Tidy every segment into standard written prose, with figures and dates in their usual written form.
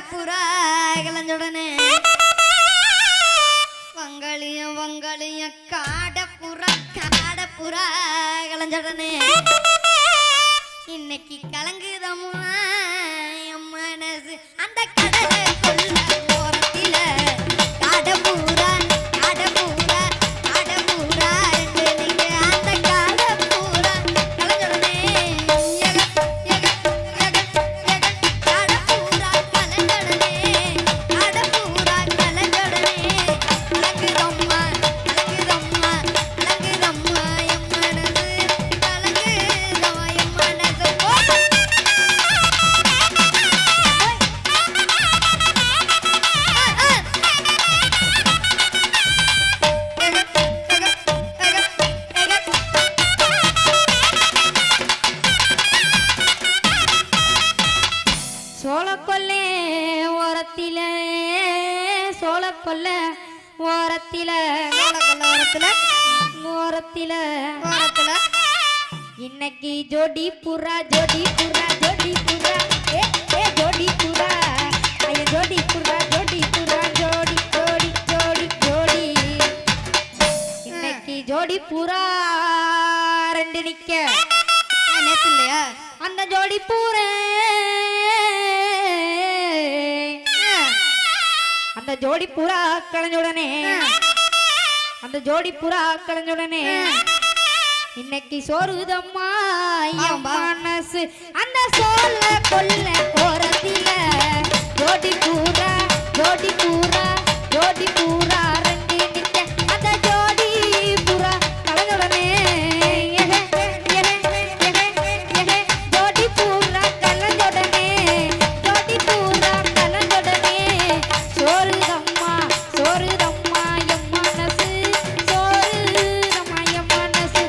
காடப்புறா கிளஞ்சுடனே வங்களியும் வங்களியும் காடப்புறா கிளஞ்சுடனே இன்னைக்கு கலங்குதம்மா என் மனசு அந்த கடலை கொள்ள ஓரத்தில காடப்புறா இன்னைக்கு ஜோடி புறா ஜோடி புறா ஜோடி புறா ஜோடி புறா ஐயா ஜோடி புறா ஜோடி புறா ஜோடி ஜோடி ஜோடி ஜோடி இன்னைக்கு ஜோடி புறா ரெண்டு நிக்க நேத்து இல்லையா அந்த ஜோடி பூரா அந்த ஜோடி புறா களைஞ்சுடனே அந்த ஜோடி புறா களைஞ்சுடனே இன்னைக்கு சோறுதம்மா என் மனசு அந்த சோல கொல்ல போறதில ஜோடி பூரா ஜோடி பூரா ஜோடி பூரா ரெண்டு நிக்க அந்த ஜோடி புறா களைஞ்சுடனே ஜோடி பூரா களைஞ்சுடனே ஜோடி பூரா களைஞ்சுடனே சோறுதம்மா சோறுதம்மா என் மனசு சோறுதம்மா என் மனசு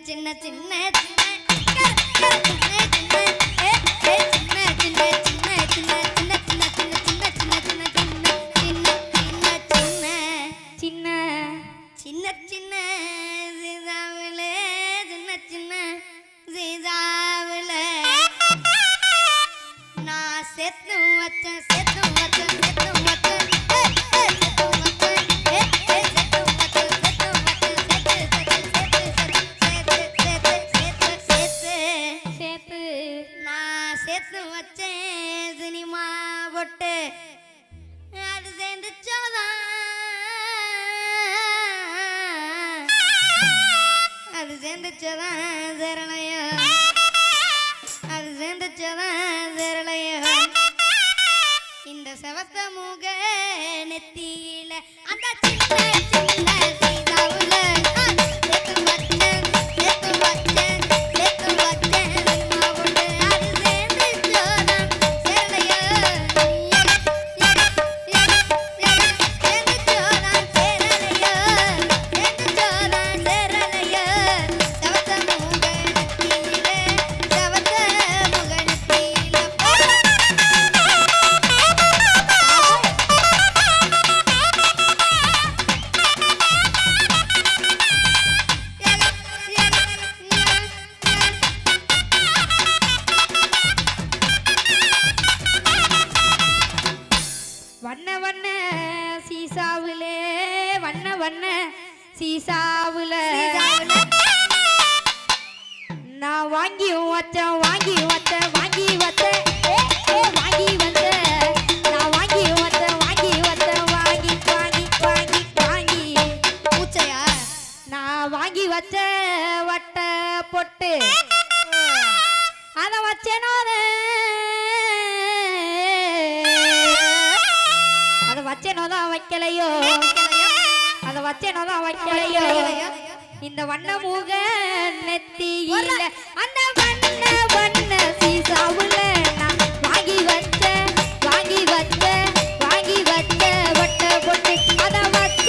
சின்ன சின்ன நான் செத்து வச்சேன் சினிமா போட்டு அது சேர்ந்துச்சோதான் அது சேர்ந்துச்சோதான் சேரலையோ அது சேர்ந்துச்சோதான் சேரலையோ இந்த செவத்த முக நெத்தியில அந்த சின்ன சின்ன சீதாவுல சீசாவுல நான் வாங்கி வச்சேன் வாங்கி வச்சேன் வாங்கி வச்சேன் வாங்கி வச்சேன் நான் வாங்கி வச்சேன் வாங்கி வச்சேன் வாங்கி வாங்கி வாங்கி வாங்கி பூச்சையா நான் வாங்கி வச்ச வட்ட பொட்டு அதை வச்சேனோ அதை வச்சேனோ தான் வைக்கலையோ அதை வச்சேனோ தான் வைக்கலையோ இந்த வண்ண முக நெத்தியில அந்த வண்ண வண்ண சீசாவுல நான் வாங்கி வச்ச வட்ட பொட்டு அதை வச்ச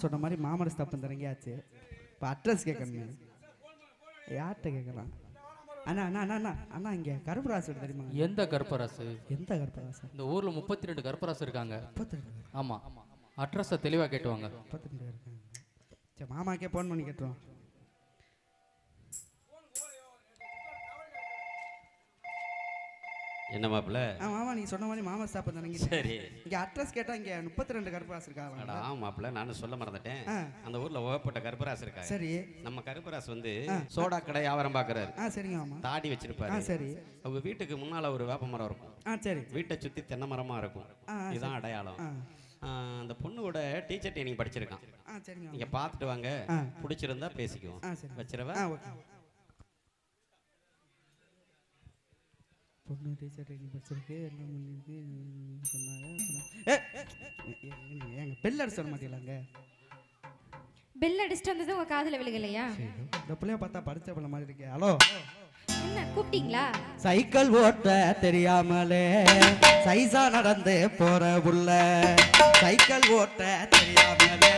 சொன்ன மாதிரி மாமரஸ் தப்பு தரங்கியாச்சு. இப்போ அட்ரஸ் கேட்கணும். யார்கிட்ட கேட்கலாம்? அண்ணா அண்ணா அண்ணா அண்ணா அண்ணா இங்கே கருப்பராசு தெரியுமா? எந்த கருப்பராசு? எந்த கருப்பராசு? இந்த ஊரில் 32 கருப்பராசு இருக்காங்க. 32? ஆமாம். அட்ரஸை தெளிவாக கேட்டுவாங்க. 32 இருக்காங்க. சரி மாமாக்கே ஃபோன் பண்ணி கேட்டுருவோம். என்ன மாப்பிள்ள? மாமா நீங்க சொன்ன மாதிரி மாமா ஸ்டாப் தானங்க. சரி. இங்க அட்ரஸ் கேட்டா இங்க 32 கருப்பராசு இருக்காங்க. அடா மாப்பிள்ள நானும் சொல்ல மறந்துட்டேன். அந்த ஊர்ல ஓகப்பட்ட கருப்பராசு இருக்காங்க. சரி. நம்ம கருப்பராசு வந்து சோடா கடை வியாபாரம் பாக்குறாரு. சரிங்க மாமா. தாடி வச்சிருப்பாரு. சரி. அவங்க வீட்டுக்கு முன்னால ஒரு வேப்ப மரம் இருக்கும். சரி. வீட்டை சுத்தி தென்னை மரமா இருக்கும். இதுதான் அடையாளம். அந்த பொண்ணோட டீச்சர் ட்ரைனிங் படிச்சிருக்கான். சரிங்க. நீங்க பாத்துட்டு வாங்க. பிடிச்சிருந்தா பேசிக்குவோம். வச்சிரவா? பொண்ணு டீச்சர் ட்ரைனிங் படிச்சிருக்கு. என்ன பண்ணிருக்கு சொன்னாங்க. ஏங்க பெல் அடிச்சு வர மாட்டீங்களாங்க? பெல் அடிச்சுட்டு வந்தது உங்க காதுல விழுகலையா? இந்த பிள்ளைய பார்த்தா படிச்ச பிள்ளை மாதிரி இருக்கே. ஹலோ என்ன கூப்பிட்டீங்களா? சைக்கிள் ஓட்ட தெரியாமலே சைசா நடந்து போற புள்ள. சைக்கிள் ஓட்ட தெரியாமலே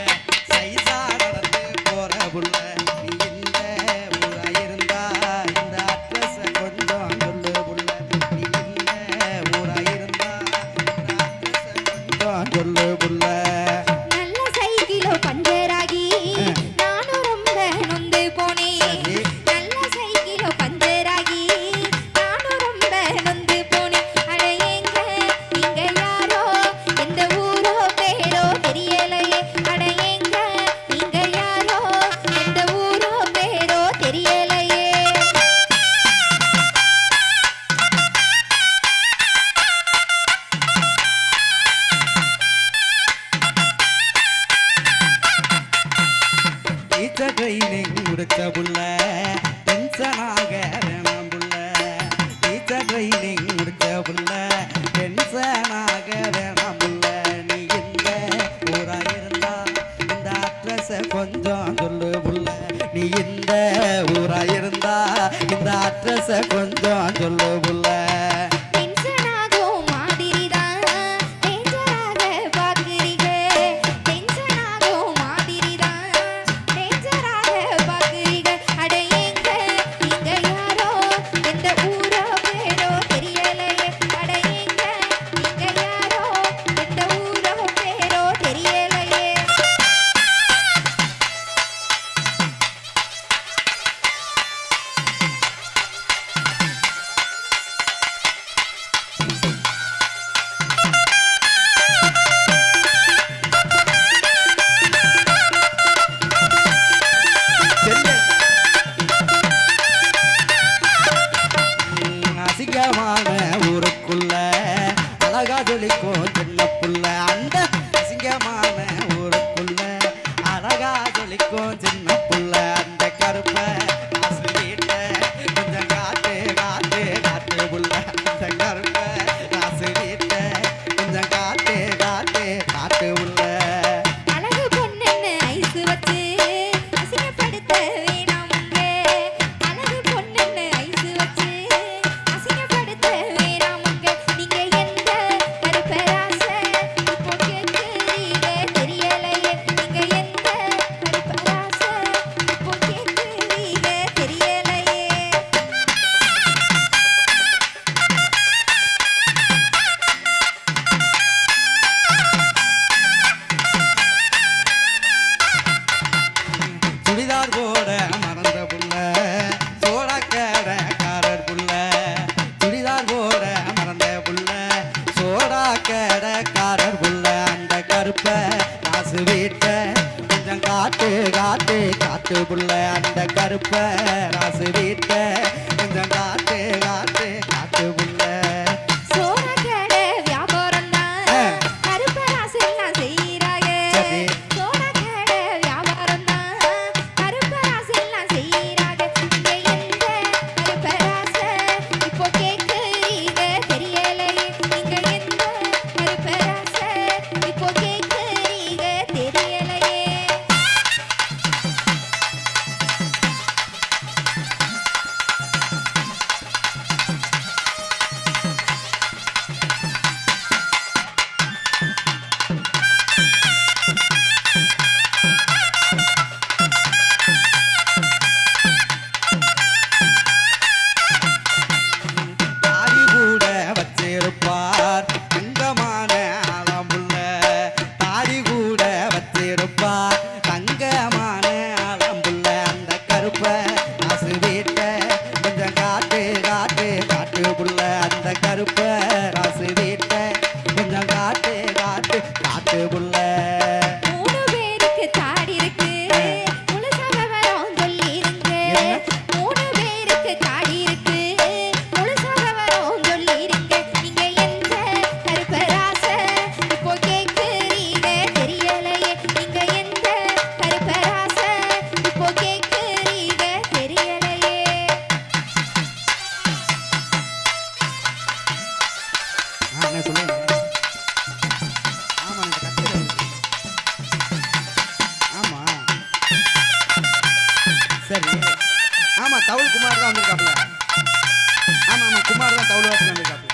சைசா நடந்து போற புள்ள. நீ இந்த ஊரா இருந்தா இந்த அட்ரஸ் கொஞ்சம் சொல்லு புள்ள. நீ இந்த ஊரா இருந்தா இந்த அட்ரஸ் கொஞ்சம் சொல்லு புள்ள. நல்ல சைக்கிளோ பஞ்சராகி நானும் ரொம்ப நொந்து போனேன். நல்ல சைக்கிளோ பஞ்சராகி நானும் ரொம்ப நொந்து போனேன். அட எங்க நீங்க யாரோ எந்த ஊரோ பேரோ தெரியலையே. அட எங்க நீங்க யாரோ எந்த ஊரோ பேரோ தெரியலையே. டீச்சர் ட்ரைனிங் முடிச்ச புள்ள டென்ஷனாக வேணாம் புள்ள. டீச்சர் ட்ரைனிங் முடிச்ச புள்ள டென்ஷனாக வேணாம் புள்ள. நீ இந்த ஊரா இருந்தா இந்த அட்ரஸ் கொஞ்சம் சொல்லு புள்ள. நீ இந்த ஊரா இருந்தா இந்த அட்ரஸ் கொஞ்சம் சொல்லு புள்ள. அசிங்கமான ஊருக்குள்ள அழகா ஜொலிக்கும் சின்ன புள்ள. அந்த அசிங்கமான ஊருக்குள்ள அழகா ஜொலிக்கும் சின்ன புள்ள. அந்த கருப்ப காசு வீட்ட கொஞ்சம் காட்டு காட்டு காட்டு புள்ள. அந்த கருப்ப காசு வீட்ட கொஞ்சம் காட்டு காட்டு காட்டு புள்ள. அழகு பொண்ணுன்னு ஐசு வச்சு அசிங்கப்படுத்த வேணாமுங்க. அழகு பொண்ணுன்னு ஐசு வச்சு அசிங்கப்படுத்த வேணாமுங்க. நீங்க எந்த கருப்பராச இப்போ கேட்குறீங்க தெரியலையே. நீங்க எந்த கருப்பராச இப்போ கேட்குறீங்க தெரியலையே. சுடிதார் போட மறந்த புள்ள சோடாக்கடை காரர் புள்ள. சுடிதார் போட மறந்த புள்ள சோடாக்கடை காரர் புள்ள. அந்த கருப்ப காசு வீட்ட கொஞ்சம் காட்டு காட்டு காட்டு புள்ள. அந்த கருப்ப காசு வீட்ட கொஞ்சம் காட்டு காட்டு காட்டு புள்ள. சோடாக்கடை வியாபாரம் தான் கருப்பராசெல்லாம் செய்யறாங்க. சோடாக்கடை வியாபாரம் தான் கருப்பராசெல்லாம் செய்யறாங்க. நீங்க எந்த கருப்பராச இப்போ கேட்குறீங்க தெரியலையே. நீங்க எந்த கருப்பராச இப்போ கேட்குறீங்க தெரியலையே. சொல்லுங்க. ஆமா இந்த கத்தில ஆமா சரி ஆமா தவுள் குமார் தான் வந்திருக்காப்ல. ஆமா ஆமா குமார் தான் தவுள் வாசல் வந்திருக்காப்ல.